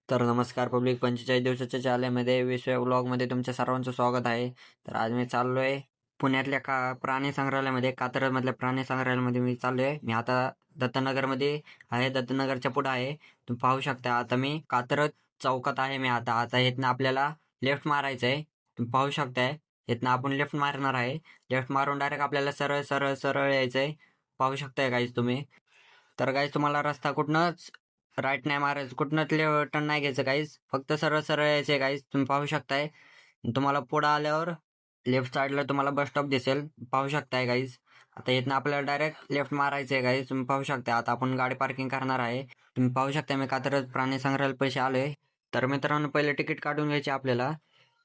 तर नमस्कार पब्लिक 45 दिवसाच्या चालेमध्ये 20व्या व्लॉगमध्ये तुमच्या सर्वांचं स्वागत आहे. तर आज मी चाललोय पुण्यातल्या प्राणी संग्रहालयामध्ये, कात्रजमधल्या प्राणी संग्रहालयामध्ये मी चाललोय. मी आता दत्तनगरमध्ये आहे, दत्तनगरच्या पुढे आहे. तुम्ही पाहू शकता आता मी कात्रज चौकात आहे. मी आता आता इथनं आपल्याला लेफ्ट मारायचं आहे. तुम्ही पाहू शकताय इथनं आपण लेफ्ट मारणार आहे. लेफ्ट मारून डायरेक्ट आपल्याला सरळ सरळ सरळ यायचंय. पाहू शकताय गाईज तुम्ही. तर गाईज तुम्हाला रस्ता कुठनंच राईट नाही मारायचं, कुठनंच टर्न नाही घ्यायचं गाईज. फक्त सरळ सरळ यायचे गाईज. तुम्ही पाहू शकताय तुम्हाला पुढे आल्यावर लेफ्ट साईडला तुम्हाला बस स्टॉप दिसेल. पाहू शकताय गाईज. आता इथनं आपल्याला डायरेक्ट लेफ्ट मारायचंय गाईज. तुम्ही पाहू शकता आता आपण गाडी पार्किंग करणार आहे. तुम्ही पाहू शकता मी कात्रज प्राणी संग्रहालय पैसे आलोय. तर मित्रांनो पहिले तिकीट काढून घ्यायचे आपल्याला.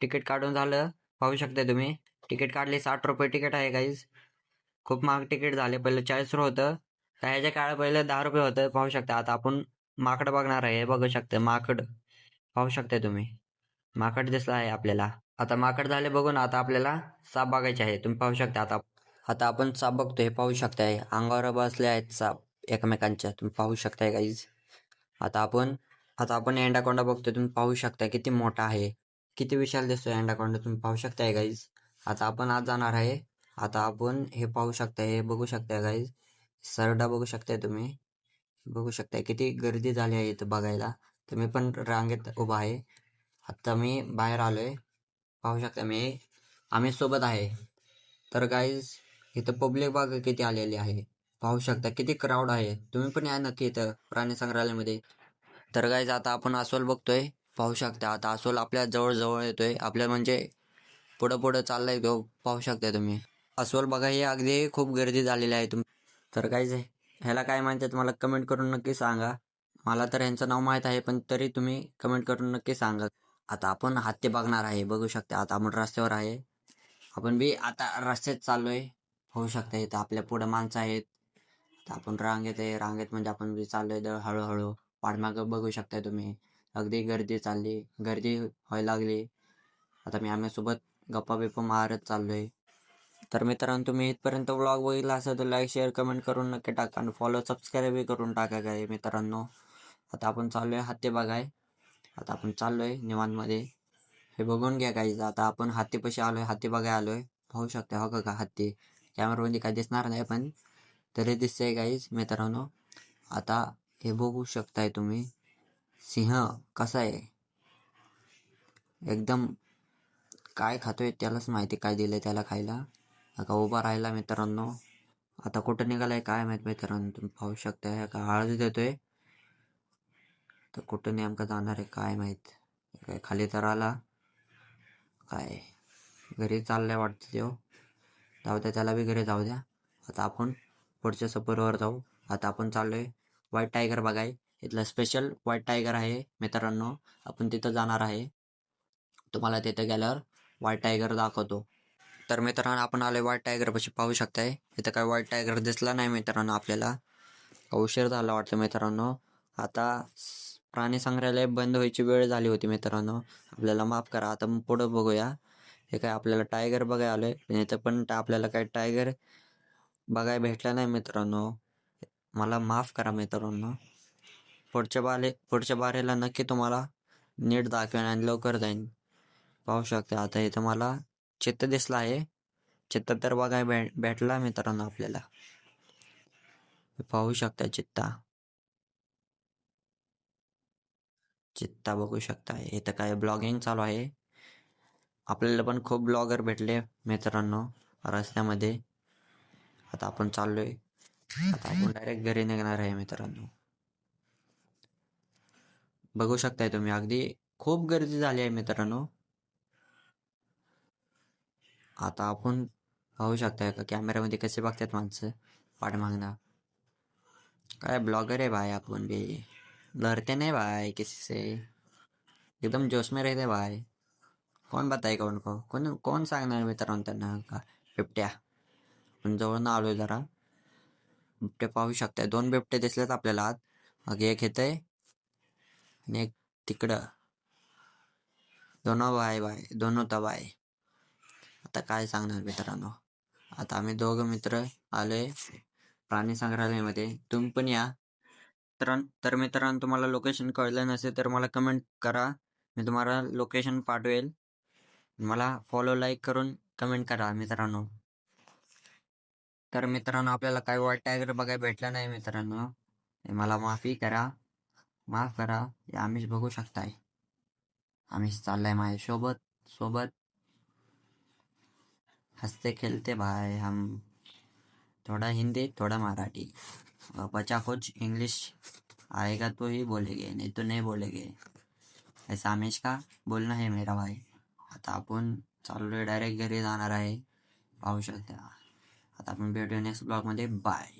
तिकीट काढून झालं. पाहू शकता तुम्ही तिकीट काढले. 60 रुपये तिकीट आहे गाईज. खूप महाग तिकीट झाले. पहिलं 40 होतं. ह्याच्या काळात पहिलं 10 रुपये होतं. पाहू शकता आता आपण माकड बघणार आहे. बघू शकता माकड. पाहू शकता तुम्ही माकड दिसला आहे आपल्याला. आता माकड झाले बघून आता आपल्याला साप बघायचे आहे. तुम्ही पाहू शकता आता आता आपण साप बघतोय. पाहू शकताय अंगावर बसले आहेत साप एकमेकांच्या. तुम्ही पाहू शकताय गाईज. आता आपण आता आपण एंडाकोंडा बघतोय. तुम्ही पाहू शकता किती मोठा आहे, किती विशाल दिसतोय एंडाकोंडा. तुम्ही पाहू शकताय गाईज. आता आपण आज जाणार आहे. आता आपण हे पाहू शकताय, हे बघू शकताय गाईज. सरडा बघू शकताय तुम्ही. बघू शकताय किती गर्दी झाली आहे इथं बघायला. तर मी पण रांगेत उभा आहे. आता मी बाहेर आलोय. पाहू शकता आम्ही सोबत आहे. तर गाईज इथं पब्लिक बघा किती आलेली आहे. पाहू शकता किती क्राऊड आहे. तुम्ही पण या नक्की इथं प्राणी संग्रहालयामध्ये. तर गाईज आता आपण अस्वल बघतोय. पाहू शकता आता अस्वल आपल्या जवळ जवळ येतोय. आपल्या म्हणजे पुढं पुढं चाललाय तो. पाहू शकता तुम्ही अस्वल बघा. हे अगदी खूप गर्दी झालेली आहे. तर गाईज ह्याला काय म्हणतात मला कमेंट करून नक्की सांगा. मला तर यांचं नाव माहीत आहे पण तरी तुम्ही कमेंट करून नक्की सांगा. आता आपण हत्ती बघणार आहे. बघू शकता आता आपण रस्त्यावर आहे. आपण बी आता रस्त्यात चाललोय. होऊ शकता इथं आपल्या पुढे माणसं आहेत. तर आपण रांगेत आहे. रांगेत म्हणजे आपण बी चाललोय हळूहळू. पाठमागं बघू शकता तुम्ही अगदी गर्दी चालली, गर्दी व्हायला लागली. आता आम्ही सोबत गप्पा बिप्पा मारत चाललोय. तर मित्रांनो तुम्ही इथपर्यंत व्लॉग बघितला असेल तर लाईक शेअर कमेंट करून नक्की टाका आणि फॉलो सबस्क्राईबही करून टाका काय मित्रांनो. आता आपण चाललोय हत्ती बघाय. आता आपण चाललोय निवांतमध्ये. हे बघून घ्या काही. आता आपण हत्तीपाशी आलोय, हत्ती बघाय आलोय. पाहू शकता हो का हत्ती. कॅमेरामध्ये काय दिसणार नाही पण तरी दिसतंय गाईज मित्रांनो. आता हे बघू शकताय तुम्ही सिंह कसा आहे. एकदम काय खातोय त्यालाच माहिती, काय दिलंय त्याला खायला. आता उभा राहिला मित्रांनो. आता कुठं निघालाय काय माहित मित्रांनो. तुम्ही पाहू शकता का हळद देतोय. तर कुठं नेमकं जाणार आहे काय माहित. काय खाली तर आला काय, घरी चाललाय वाटतं त्यो. जाऊ द्या त्याला बी घरी जाऊ द्या. आता आपण पुढच्या सफरवर जाऊ. आता आपण चाललोय व्हाईट टायगर बघाय. इथलं स्पेशल व्हाईट टायगर आहे मित्रांनो. आपण तिथं जाणार आहे. तुम्हाला तिथे गेल्यावर व्हाईट टायगर दाखवतो. तर मित्रांनो आपण आलोय व्हाईट टायगर पाशी. पाहू शकताय इथं काय व्हाईट टायगर दिसला नाही मित्रांनो आपल्याला. उशीर झाला वाटतं मित्रांनो. आता प्राणी संग्रहालय बंद व्हायची वेळ झाली होती मित्रांनो. आपल्याला माफ करा. आता पुढं बघूया. हे काय आपल्याला टायगर बघायला आलोय पण इथं पण आपल्याला काय टायगर बघायला भेटला नाही मित्रांनो. मला माफ करा मित्रांनो. पुढच्या बारेला नक्की तुम्हाला नीट दाखवेन आणि लवकर जाईन. पाहू शकता आता इथं मला चित्त दिसला आहे. चित्त तर बघायला भेटला मित्रांनो आपल्याला. पाहू शकता चित्ता. चित्ता बघू शकता. इथं काय ब्लॉगिंग चालू आहे. आपल्याला पण खूप ब्लॉगर भेटले मित्रांनो रस्त्यामध्ये. आता आपण चाललोय. आता आपण डायरेक्ट घरी निघणार आहे मित्रांनो. बघू शकताय तुम्ही अगदी खूप गर्दी झाली आहे मित्रांनो. आता आपण पाहू शकताय का कॅमेऱ्यामध्ये कसे बघतात माणसं पाठमागना. काय ब्लॉगर है भाई अपन भी, डरते नहीं भाई किसी से, एकदम जोश में रहते भाई. कौन बताएगा उनको, कौन कौन सांगणार मित्रांनो त्यांना का बिबट्या. आपण जवळ आलोय जरा. बिबटे पाहू शकताय. 2 बिबटे दिसलेत आपल्याला आत. मग एक येतंय आणि एक तिकडं. दोनों भाई भाई दोनों तबाय. आता काय सांगणार मित्रांनो. आता आम्ही दोघं मित्र आलोय प्राणी संग्रहालयामध्ये. तुम्ही पण या. तर मित्रांनो तुम्हाला लोकेशन कळलं नसेल तर मला कमेंट करा, मी तुम्हाला लोकेशन पाठवेल. मला फॉलो लाईक करून कमेंट करा मित्रांनो. तर मित्रांनो आपल्याला काही व्हाईट टायगर बघायला भेटलं नाही मित्रांनो, मला माफ करा. हे आम्हीच बघू शकताय, आम्हीच चाललाय माझ्या सोबत हंसते खेलते भाई हम. थोड़ा हिंदी थोड़ा मराठी, बचा कुछ इंग्लिश आएगा तो ही बोलेंगे, नहीं तो नहीं बोलेंगे. ऐसा हमेशा बोलणं आहे मेरा भाई. आता आपण चाललोय डायरेक्ट घरी जाणार आहे, पाहू शकता. आता आपण भेटूया नेक्स्ट ब्लॉगमध्ये. बाय.